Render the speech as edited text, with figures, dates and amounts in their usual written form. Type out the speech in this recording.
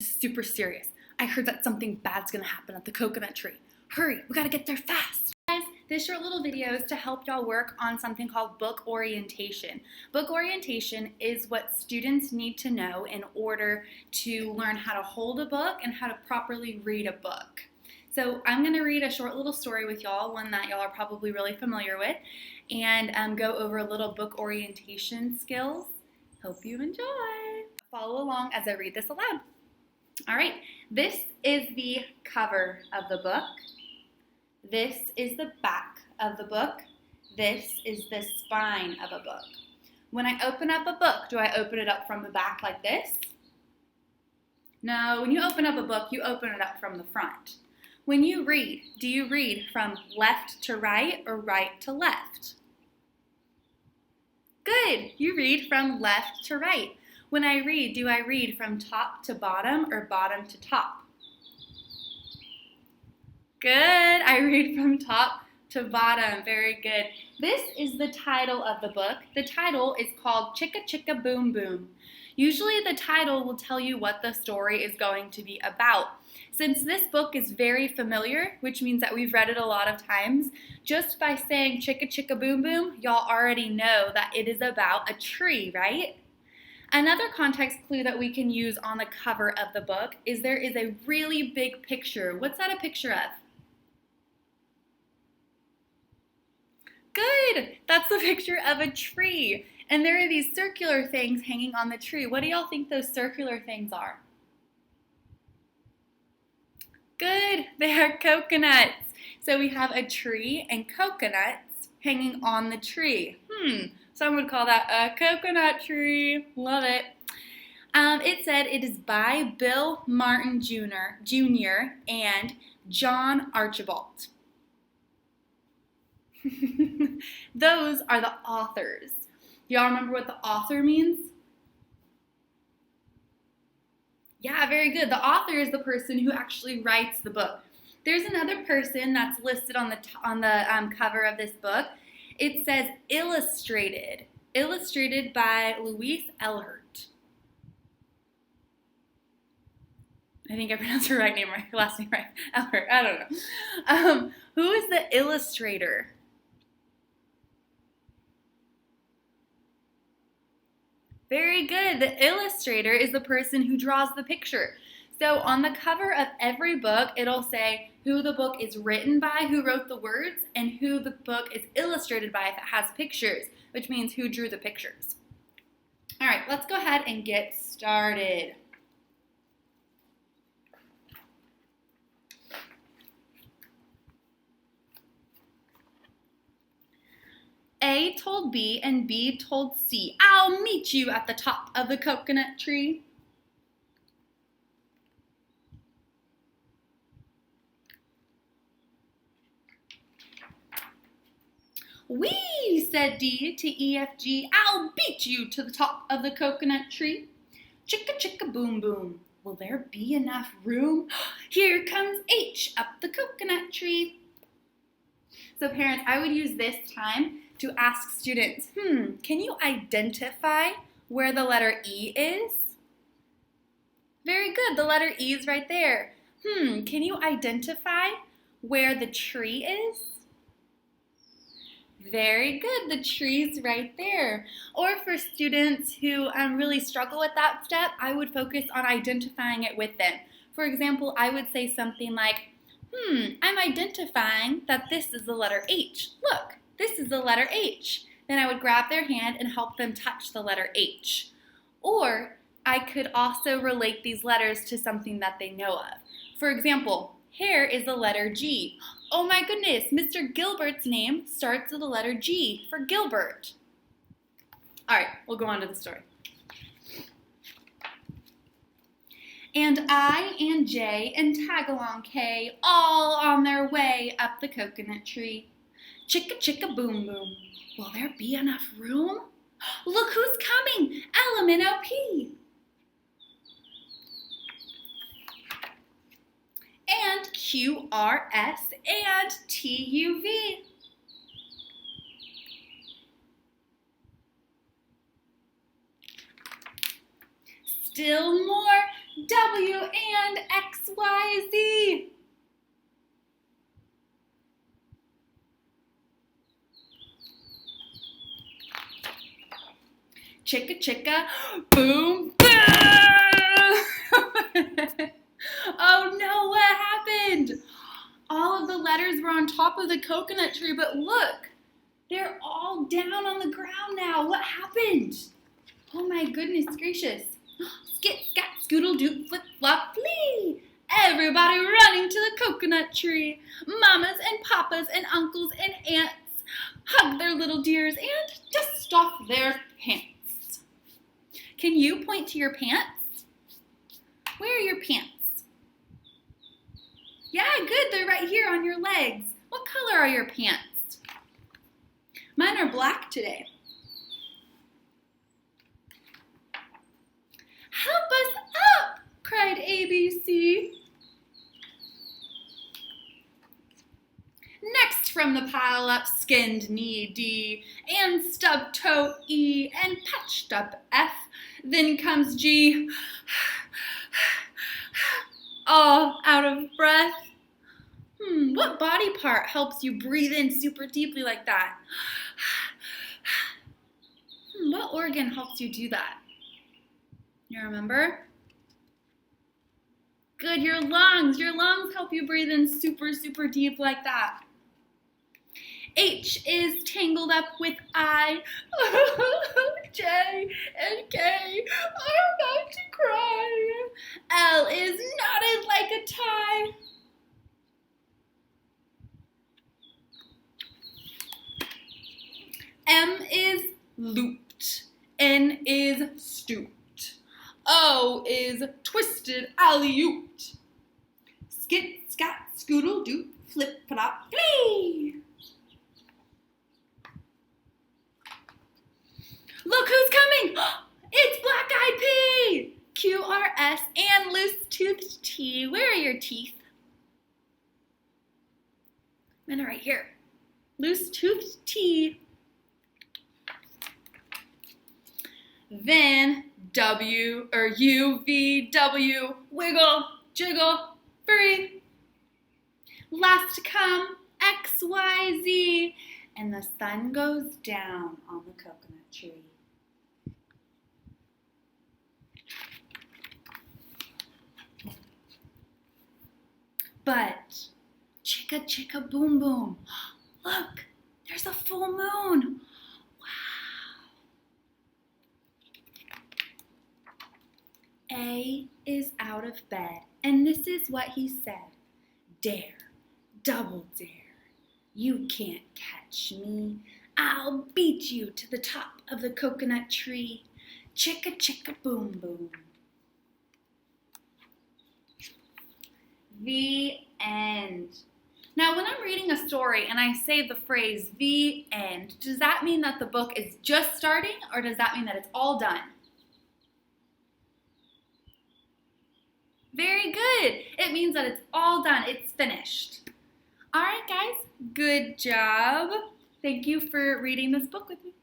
Super serious. I heard that something bad's gonna happen at the coconut tree. Hurry, we gotta get there fast. Guys, this short little video is to help y'all work on something called book orientation. Book orientation is what students need to know in order to learn how to hold a book and how to properly read a book. So I'm gonna read a short little story with y'all, one that y'all are probably really familiar with, and go over a little book orientation skills. Hope you enjoy. Follow along as I read this aloud. All right, this is the cover of the book. This is the back of the book. This is the spine of a book. When I open up a book, do I open it up from the back like this? No, when you open up a book, you open it up from the front. When you read, do you read from left to right or right to left? Good, you read from left to right. When I read, do I read from top to bottom or bottom to top? Good, I read from top to bottom. Very good. This is the title of the book. The title is called Chicka Chicka Boom Boom. Usually the title will tell you what the story is going to be about. Since this book is very familiar, which means that we've read it a lot of times, just by saying Chicka Chicka Boom Boom, y'all already know that it is about a tree, right? Another context clue that we can use on the cover of the book is there is a really big picture. What's that a picture of? Good! That's the picture of a tree. And there are these circular things hanging on the tree. What do y'all think those circular things are? Good! They are coconuts. So we have a tree and coconuts hanging on the tree. Some would call that a coconut tree. Love it. It said it is by Bill Martin Jr. and John Archibald. Those are the authors. Y'all remember what the author means? Yeah, very good. The author is the person who actually writes the book. There's another person that's listed on the cover of this book. It says illustrated by Louise Elhert. I think I pronounced her last name right. Elhert, I don't know. Who is the illustrator? Very good. The illustrator is the person who draws the picture. So on the cover of every book, it'll say who the book is written by, who wrote the words, and who the book is illustrated by if it has pictures, which means who drew the pictures. All right, let's go ahead and get started. A told B and B told C, "I'll meet you at the top of the coconut tree." "Wee," said D to E, F, G, "I'll beat you to the top of the coconut tree." Chicka chicka boom boom, will there be enough room? Here comes H up the coconut tree. So parents, I would use this time to ask students, can you identify where the letter E is? Very good, the letter E is right there. Can you identify where the tree is? Very good, the tree's right there. Or for students who really struggle with that step, I would focus on identifying it with them. For example, I would say something like, I'm identifying that this is the letter H. Look, this is the letter H. Then I would grab their hand and help them touch the letter H. Or I could also relate these letters to something that they know of. For example, here is the letter G. Oh my goodness, Mr. Gilbert's name starts with the letter G for Gilbert. All right, we'll go on to the story. And I and J and Tagalong K all on their way up the coconut tree. Chicka chicka boom boom, will there be enough room? Look who's coming, LMNOP. And QRS and TUV. Still more W, and X, Y, Z. Chicka chicka boom boom. Oh no, what happened? All of the letters were on top of the coconut tree, but look, they're all down on the ground now. What happened? Oh my goodness gracious. Skit, scat, scoodle, doop, flip, flop, flee. Everybody running to the coconut tree. Mamas and papas and uncles and aunts hug their little dears and dust off their pants. Can you point to your pants? Where are your pants? Yeah, good. They're right here on your legs. What color are your pants? Mine are black today. Help us up, cried ABC. Next from the pile up, skinned knee D, and stubbed toe E, and patched up F. Then comes G, all out of breath. What body part helps you breathe in super deeply like that? What organ helps you do that? You remember? Good, your lungs. Your lungs help you breathe in super, super deep like that. H is tangled up with I. J and K are about to cry. L is knotted like a tie. M is looped. N is stooped. O is twisted alley-ooped. Skit, scat, scoodle, doop, flip, flop, flee. Look who's coming! It's Black-Eyed Pea! Q, R, S, and loose-toothed T. Where are your teeth? Mine are right here. Loose-toothed T. Then W, or U, V, W, wiggle, jiggle, free. Last to come, X, Y, Z, and the sun goes down on the coconut tree. But, chicka chicka boom boom, look, there's a full moon. Wow. A is out of bed, and this is what he said. Dare, double dare, you can't catch me. I'll beat you to the top of the coconut tree. Chicka chicka boom boom. The end. Now, when I'm reading a story and I say the phrase the end, does that mean that the book is just starting, or does that mean that it's all done? Very good. It means that it's all done. It's finished. All right, guys. Good job. Thank you for reading this book with me.